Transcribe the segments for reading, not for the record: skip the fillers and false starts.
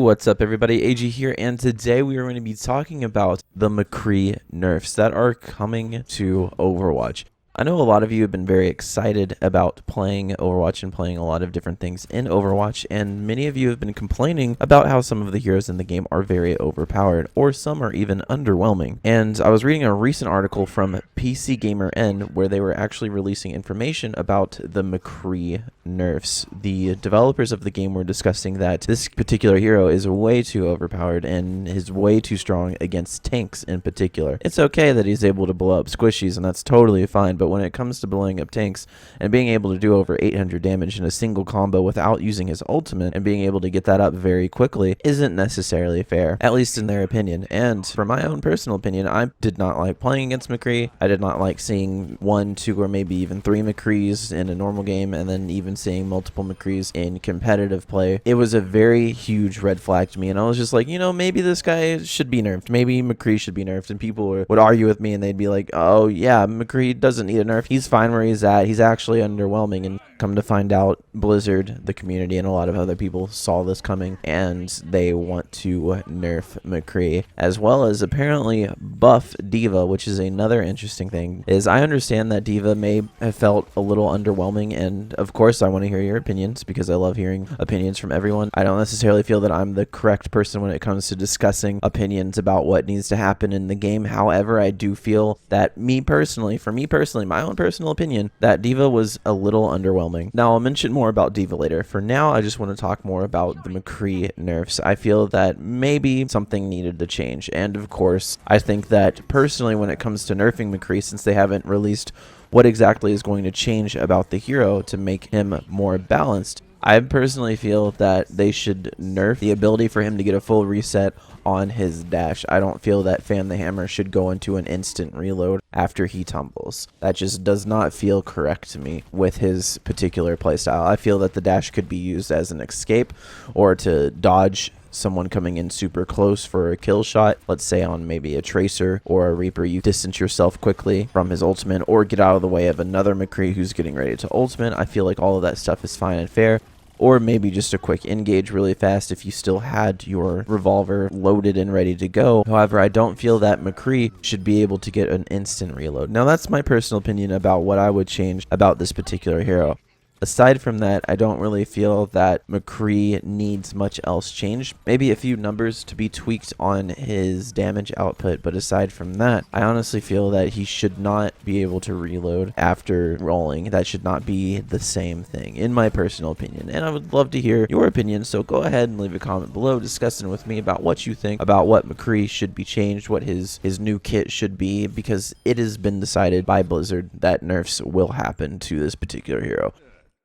What's up, everybody? AG here, and today we are going to be talking about the McCree nerfs that are coming to Overwatch. I know a lot of you have been very excited about playing Overwatch and playing a lot of different things in Overwatch, and many of you have been complaining about how some of the heroes in the game are very overpowered, or some are even underwhelming. And I was reading a recent article from PC Gamer N where they were actually releasing information about the McCree nerfs. The developers of the game were discussing that this particular hero is way too overpowered and is way too strong against tanks in particular. It's okay that he's able to blow up squishies, and that's totally fine, but when it comes to blowing up tanks and being able to do over 800 damage in a single combo without using his ultimate and being able to get that up very quickly isn't necessarily fair, at least in their opinion. And for my own personal opinion, I did not like playing against McCree. I did not like seeing 1, 2, or maybe even 3 McCrees in a normal game, and then even seeing multiple McCrees in competitive play. It was a very huge red flag to me, and I was just like, you know, maybe this guy should be nerfed. Maybe McCree should be nerfed. And people would argue with me, and they'd be like, oh yeah, McCree doesn't need a nerf. He's fine where he's at. He's actually underwhelming. And come to find out, Blizzard, the community, and a lot of other people saw this coming, and they want to nerf McCree, as well as apparently buff D.va, which is another interesting thing. Is I understand that D.va may have felt a little underwhelming, and of course I want to hear your opinions because I love hearing opinions from everyone. I don't necessarily feel that I'm the correct person when it comes to discussing opinions about what needs to happen in the game. However, I do feel that for me personally, my own personal opinion, that D.va was a little underwhelming. Now, I'll mention more about D.va later. For now, I just want to talk more about the McCree nerfs. I feel that maybe something needed to change, and of course, I think that personally when it comes to nerfing McCree, since they haven't released what exactly is going to change about the hero to make him more balanced, I personally feel that they should nerf the ability for him to get a full reset on his dash. I don't feel that Fan the Hammer should go into an instant reload after he tumbles. That just does not feel correct to me with his particular playstyle. I feel that the dash could be used as an escape or to dodge someone coming in super close for a kill shot. Let's say on maybe a Tracer or a Reaper, you distance yourself quickly from his ultimate or get out of the way of another McCree who's getting ready to ultimate. I feel like all of that stuff is fine and fair. Or maybe just a quick engage really fast if you still had your revolver loaded and ready to go. However, I don't feel that McCree should be able to get an instant reload. Now, that's my personal opinion about what I would change about this particular hero. Aside from that, I don't really feel that McCree needs much else changed. Maybe a few numbers to be tweaked on his damage output, but aside from that, I honestly feel that he should not be able to reload after rolling. That should not be the same thing, in my personal opinion. And I would love to hear your opinion, so go ahead and leave a comment below discussing with me about what you think about what McCree should be changed, what his new kit should be, because it has been decided by Blizzard that nerfs will happen to this particular hero.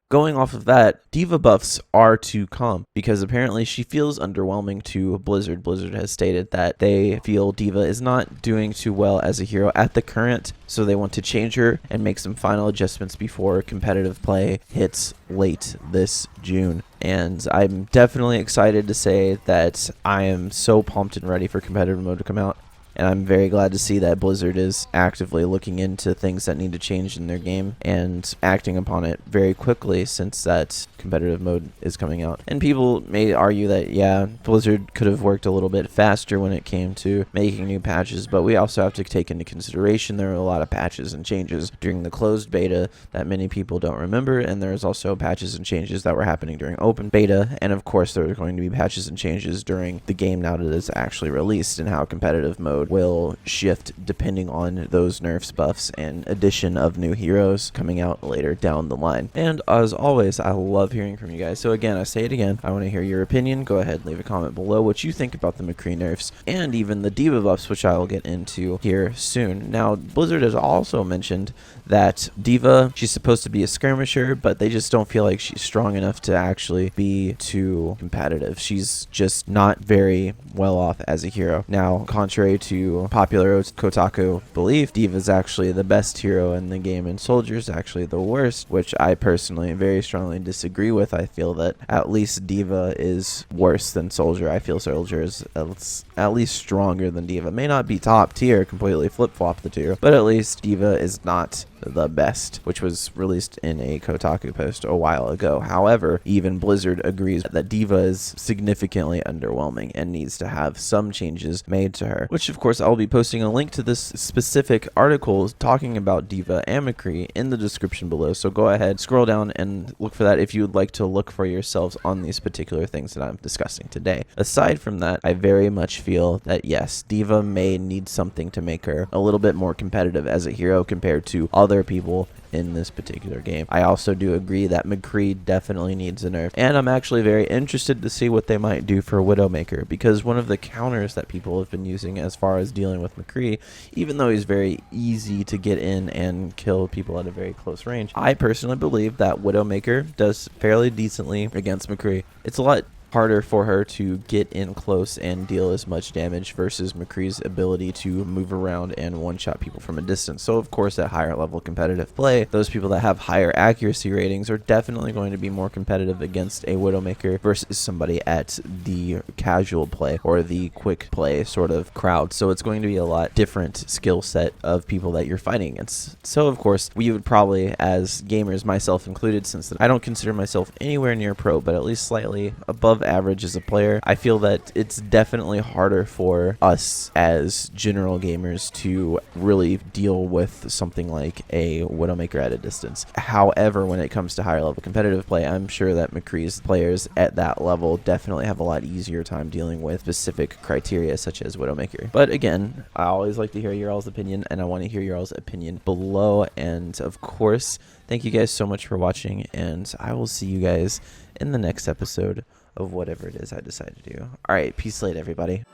Going off of that, D.va buffs are to come because apparently she feels underwhelming to Blizzard. Blizzard has stated that they feel D.va is not doing too well as a hero at the current, so they want to change her and make some final adjustments before competitive play hits late this June. And I'm definitely excited to say that I am so pumped and ready for competitive mode to come out. And I'm very glad to see that Blizzard is actively looking into things that need to change in their game and acting upon it very quickly since that competitive mode is coming out. And people may argue that, yeah, Blizzard could have worked a little bit faster when it came to making new patches, but we also have to take into consideration there were a lot of patches and changes during the closed beta that many people don't remember, and there's also patches and changes that were happening during open beta, and of course there are going to be patches and changes during the game now that it's actually released and how competitive mode will shift depending on those nerfs, buffs, and addition of new heroes coming out later down the line. And as always, I love hearing from you guys. So again, I say it again, I want to hear your opinion. Go ahead and leave a comment below what you think about the McCree nerfs and even the D.va buffs, which I will get into here soon. Now, Blizzard has also mentioned that D.va, she's supposed to be a skirmisher, but they just don't feel like she's strong enough to actually be too competitive. She's just not very well off as a hero. Now, contrary to to popular Kotaku belief, D.va is actually the best hero in the game and Soldier is actually the worst, which I personally very strongly disagree with. I feel that at least D.va is worse than Soldier. I feel Soldier is at least stronger than D.va. May not be top tier, completely flip-flop the two, but at least D.va is not the best, which was released in a Kotaku post a while ago. However, even Blizzard agrees that D.va is significantly underwhelming and needs to have some changes made to her, which of course I'll be posting a link to this specific article talking about D.va and McCree in the description below, so go ahead, scroll down and look for that if you would like to look for yourselves on these particular things that I'm discussing today. Aside from that, I very much feel that yes, D.va may need something to make her a little bit more competitive as a hero compared to other people in this particular game. I also do agree that McCree definitely needs a nerf, and I'm actually very interested to see what they might do for Widowmaker, because one of the counters that people have been using as far as dealing with McCree, even though he's very easy to get in and kill people at a very close range, I personally believe that Widowmaker does fairly decently against McCree. It's a lot harder for her to get in close and deal as much damage versus McCree's ability to move around and one-shot people from a distance. So of course at higher level competitive play, those people that have higher accuracy ratings are definitely going to be more competitive against a Widowmaker versus somebody at the casual play or the quick play sort of crowd. So it's going to be a lot different skill set of people that you're fighting against. So of course we would probably, as gamers, myself included, since I don't consider myself anywhere near pro, but at least slightly above average as a player, I feel that it's definitely harder for us as general gamers to really deal with something like a Widowmaker at a distance. However, when it comes to higher level competitive play, I'm sure that McCree's players at that level definitely have a lot easier time dealing with specific criteria such as Widowmaker. But again, I always like to hear your all's opinion, and I want to hear your all's opinion below. And of course, thank you guys so much for watching, and I will see you guys in the next episode of whatever it is I decide to do. All right, peace late, everybody.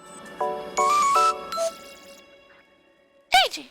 Kaiju.